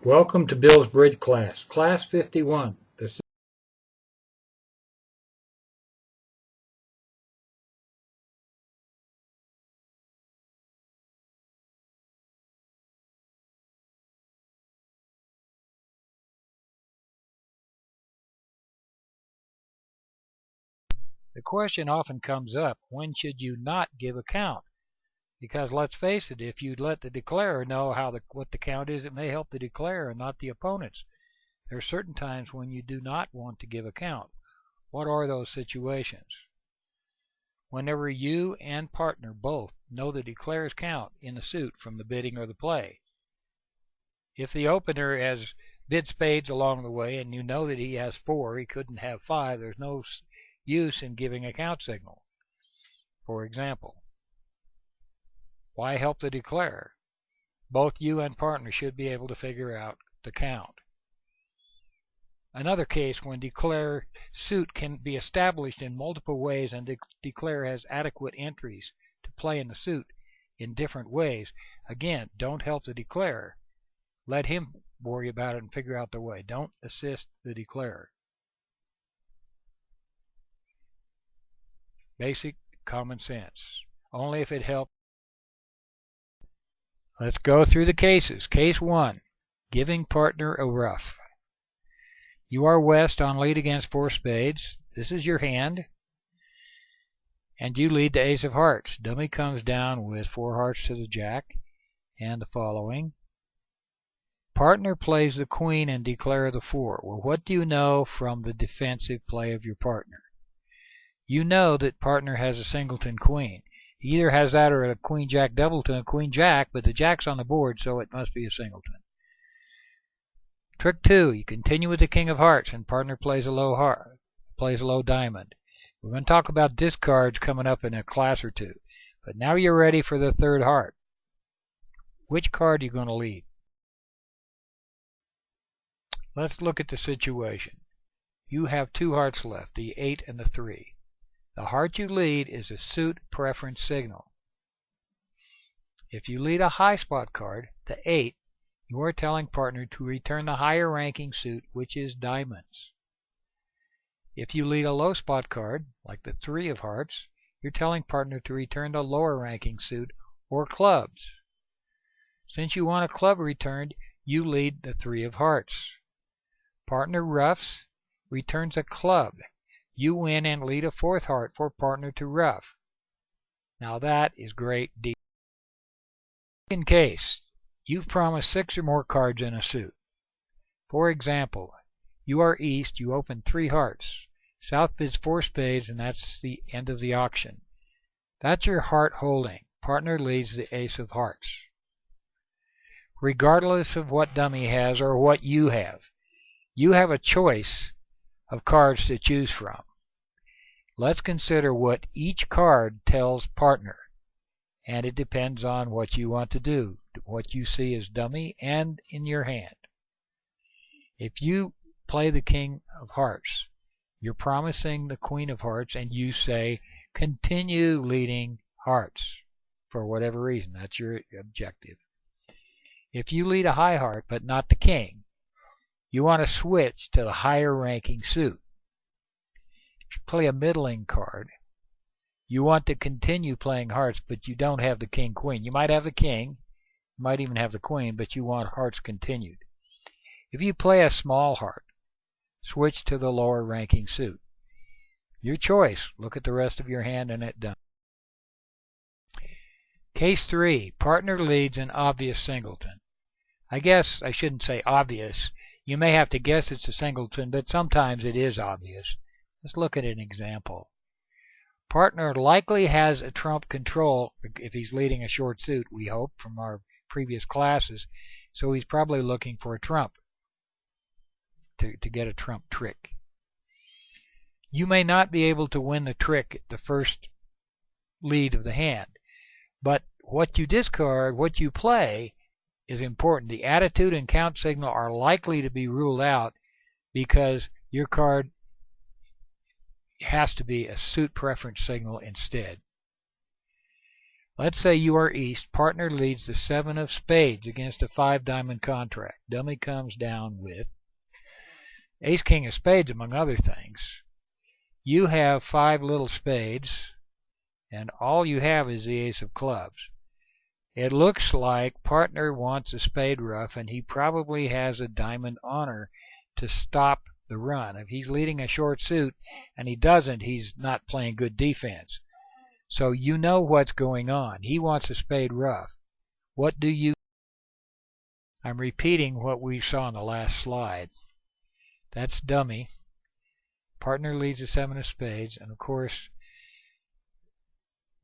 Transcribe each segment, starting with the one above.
Welcome to Bill's Bridge class, Class 51. The question often comes up, when should you not give a count? Because let's face it, if you let the declarer know what the count is, it may help the declarer and not the opponents. There are certain times when you do not want to give a count. What are those situations? Whenever you and partner both know the declarer's count in the suit from the bidding or the play. If the opener has bid spades along the way and you know that he has 4, he couldn't have 5, there's no use in giving a count signal. For example, why help the declarer? Both you and partner should be able to figure out the count. Another case when declarer suit can be established in multiple ways and declarer has adequate entries to play in the suit in different ways. Again, don't help the declarer. Let him worry about it and figure out the way. Don't assist the declarer. Basic common sense. Only if it helps. Let's go through the cases. Case 1. Giving partner a ruff. You are west on lead against 4 spades. This is your hand. And you lead the ace of hearts. Dummy comes down with 4 hearts to the jack and the following. Partner plays the queen and declare the 4. Well, what do you know from the defensive play of your partner? You know that partner has a singleton queen. He either has that or a queen jack doubleton, a queen jack, but the jack's on the board, so it must be a singleton. Trick 2, you continue with the king of hearts and partner plays a low diamond. We're going to talk about discards coming up in a class or two, but now you're ready for the 3rd heart. Which card are you going to lead? Let's look at the situation. You have 2 hearts left, the 8 and the 3. The heart you lead is a suit preference signal. If you lead a high spot card, the 8, you are telling partner to return the higher ranking suit, which is diamonds. If you lead a low spot card, like the 3 of hearts, you're telling partner to return the lower ranking suit, or clubs. Since you want a club returned, you lead the 3 of hearts. Partner ruffs, returns a club. You win and lead a 4th heart for partner to ruff. Now that is great deal. Second case, you've promised 6 or more cards in a suit. For example, you are east, you open 3 hearts. South bids 4 spades, and that's the end of the auction. That's your heart holding. Partner leads the ace of hearts. Regardless of what dummy has or what you have a choice of cards to choose from. Let's consider what each card tells partner, and it depends on what you want to do, what you see as dummy and in your hand. If you play the king of hearts, you're promising the queen of hearts, and you say, continue leading hearts for whatever reason. That's your objective. If you lead a high heart but not the king, you want to switch to the higher ranking suit. If you play a middling card, you want to continue playing hearts, but you don't have the king-queen. You might have the king, you might even have the queen, but you want hearts continued. If you play a small heart, switch to the lower ranking suit. Your choice. Look at the rest of your hand and it done. Case 3. Partner leads an obvious singleton. I guess I shouldn't say obvious. You may have to guess it's a singleton, but sometimes it is obvious. Let's look at an example. Partner likely has a trump control if he's leading a short suit, we hope, from our previous classes. So he's probably looking for a trump to get a trump trick. You may not be able to win the trick at the first lead of the hand, but what you discard, what you play, is important. The attitude and count signal are likely to be ruled out because your card has to be a suit preference signal instead. Let's say you are East. Partner leads the 7 of spades against a 5-diamond contract. Dummy comes down with Ace King of spades, among other things. You have 5 little spades, and all you have is the ace of clubs. It looks like partner wants a spade ruff, and he probably has a diamond honor to stop the run. If he's leading a short suit and he doesn't, he's not playing good defense. So you know what's going on. He wants a spade ruff. What do you... I'm repeating what we saw in the last slide. That's dummy. Partner leads the 7 of spades, and of course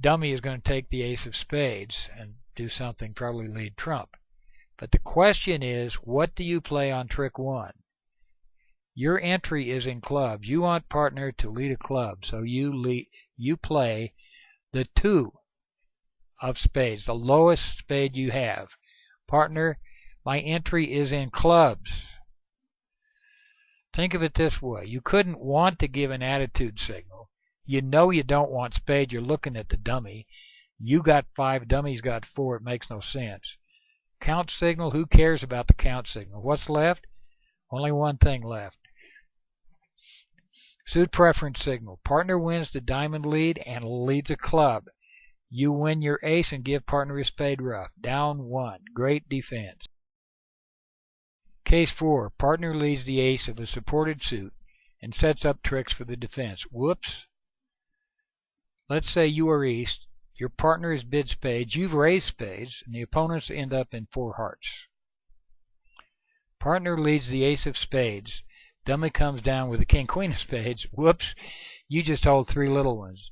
dummy is going to take the ace of spades and do something, probably lead trump. But the question is, what do you play on trick 1? Your entry is in clubs. You want partner to lead a club, so you play the 2 of spades, the lowest spade you have. Partner, my entry is in clubs. Think of it this way. You couldn't want to give an attitude signal. You know you don't want spade. You're looking at the dummy. You got 5, dummy's got 4. It makes no sense. Count signal, who cares about the count signal? What's left? Only one thing left. Suit preference signal. Partner wins the diamond lead and leads a club. You win your ace and give partner a spade ruff. Down 1. Great defense. Case 4. Partner leads the ace of a supported suit and sets up tricks for the defense. Whoops. Let's say you are East. Your partner has bid spades. You've raised spades, and the opponents end up in 4 hearts. Partner leads the ace of spades. Dummy comes down with the king, queen of spades. Whoops. You just hold 3 little ones.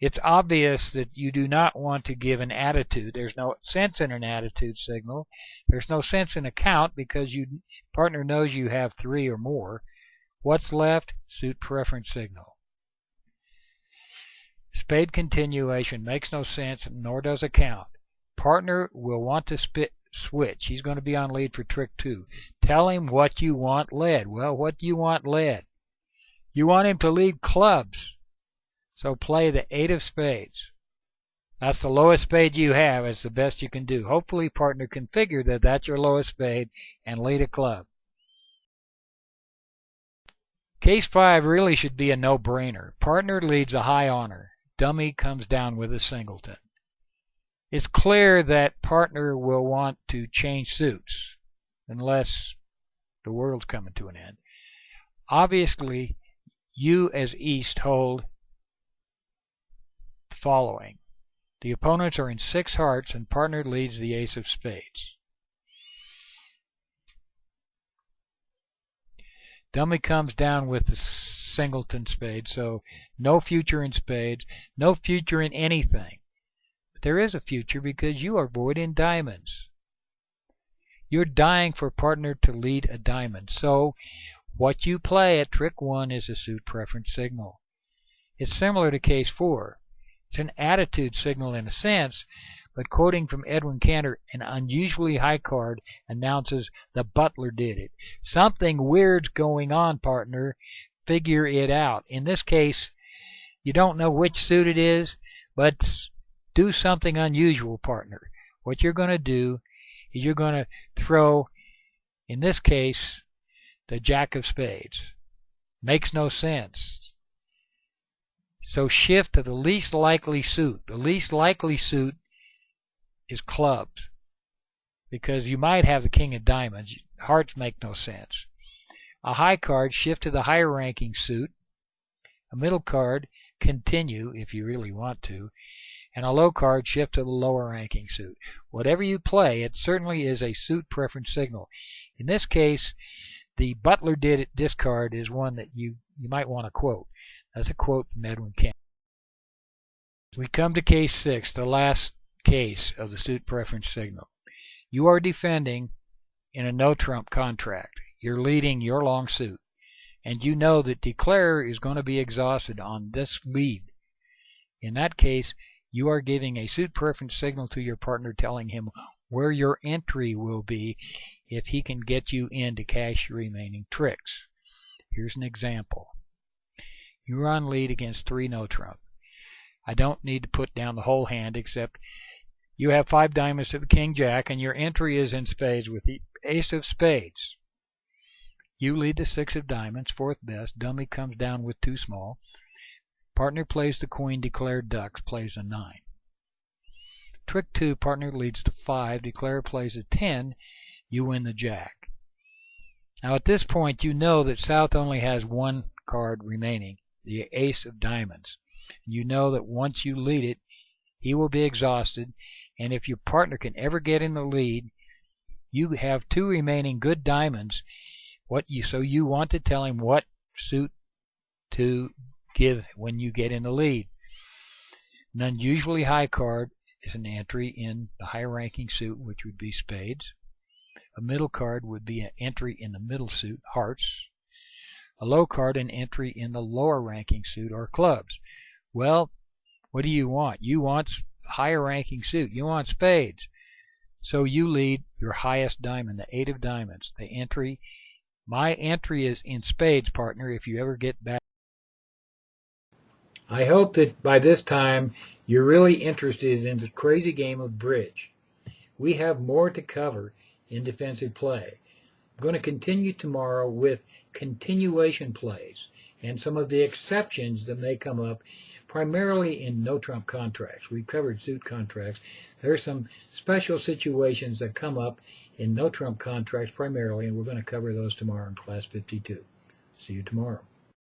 It's obvious that you do not want to give an attitude. There's no sense in an attitude signal. There's no sense in a count because partner knows you have 3 or more. What's left? Suit preference signal. Spade continuation makes no sense, nor does a count. Partner will want to switch. He's going to be on lead for trick 2. Tell him what you want led. Well, what do you want led? You want him to lead clubs. So play the 8 of spades. That's the lowest spade you have. It's the best you can do. Hopefully partner can figure that that's your lowest spade and lead a club. Case 5 really should be a no-brainer. Partner leads a high honor. Dummy comes down with a singleton. It's clear that partner will want to change suits unless the world's coming to an end. Obviously, you as East hold the following. The opponents are in 6 hearts and partner leads the ace of spades. Dummy comes down with the singleton spade, so no future in spades, no future in anything. But there is a future because you are void in diamonds. You're dying for partner to lead a diamond, so what you play at trick 1 is a suit preference signal. It's similar to case 4. It's an attitude signal in a sense, but quoting from Edwin Cantor, an unusually high card announces the butler did it. Something weird's going on, partner. Figure it out. In this case, you don't know which suit it is, but do something unusual, partner. What you're going to do is you're going to throw, in this case, the jack of spades. Makes no sense. So shift to the least likely suit. The least likely suit is clubs, because you might have the king of diamonds. Hearts make no sense. A high card, shift to the higher ranking suit. A middle card, continue if you really want to. And a low card, shift to the lower ranking suit. Whatever you play, it certainly is a suit preference signal. In this case, the butler did it discard is one that you might want to quote. That's a quote from Edwin Cantor. We come to case 6, the last case of the suit preference signal. You are defending in a no-trump contract. You're leading your long suit, and you know that declarer is going to be exhausted on this lead. In that case, you are giving a suit preference signal to your partner telling him where your entry will be if he can get you in to cash your remaining tricks. Here's an example. You're on lead against 3 no-trump. I don't need to put down the whole hand except You have 5 diamonds to the king jack, and your entry is in spades with the ace of spades. You lead the 6 of diamonds, fourth best. Dummy comes down with 2 small. Partner plays the queen, declared ducks, plays a 9. Trick 2, partner leads to 5, declare plays a 10, you win the jack. Now at this point you know that South only has 1 card remaining, the ace of diamonds. You know that once you lead it, he will be exhausted, and if your partner can ever get in the lead, you have 2 remaining good diamonds. So you want to tell him what suit to give when you get in the lead. An unusually high card is an entry in the high-ranking suit, which would be spades. A middle card would be an entry in the middle suit, hearts. A low card, an entry in the lower-ranking suit, or clubs. Well, what do you want? You want higher-ranking suit. You want spades. So you lead your highest diamond, the 8 of diamonds. My entry is in spades, partner, if you ever get back. I hope that by this time you're really interested in the crazy game of bridge. We have more to cover in defensive play. I'm going to continue tomorrow with continuation plays and some of the exceptions that may come up, primarily in no-trump contracts. We've covered suit contracts. There are some special situations that come up in no-trump contracts primarily, and we're going to cover those tomorrow in Class 52. See you tomorrow.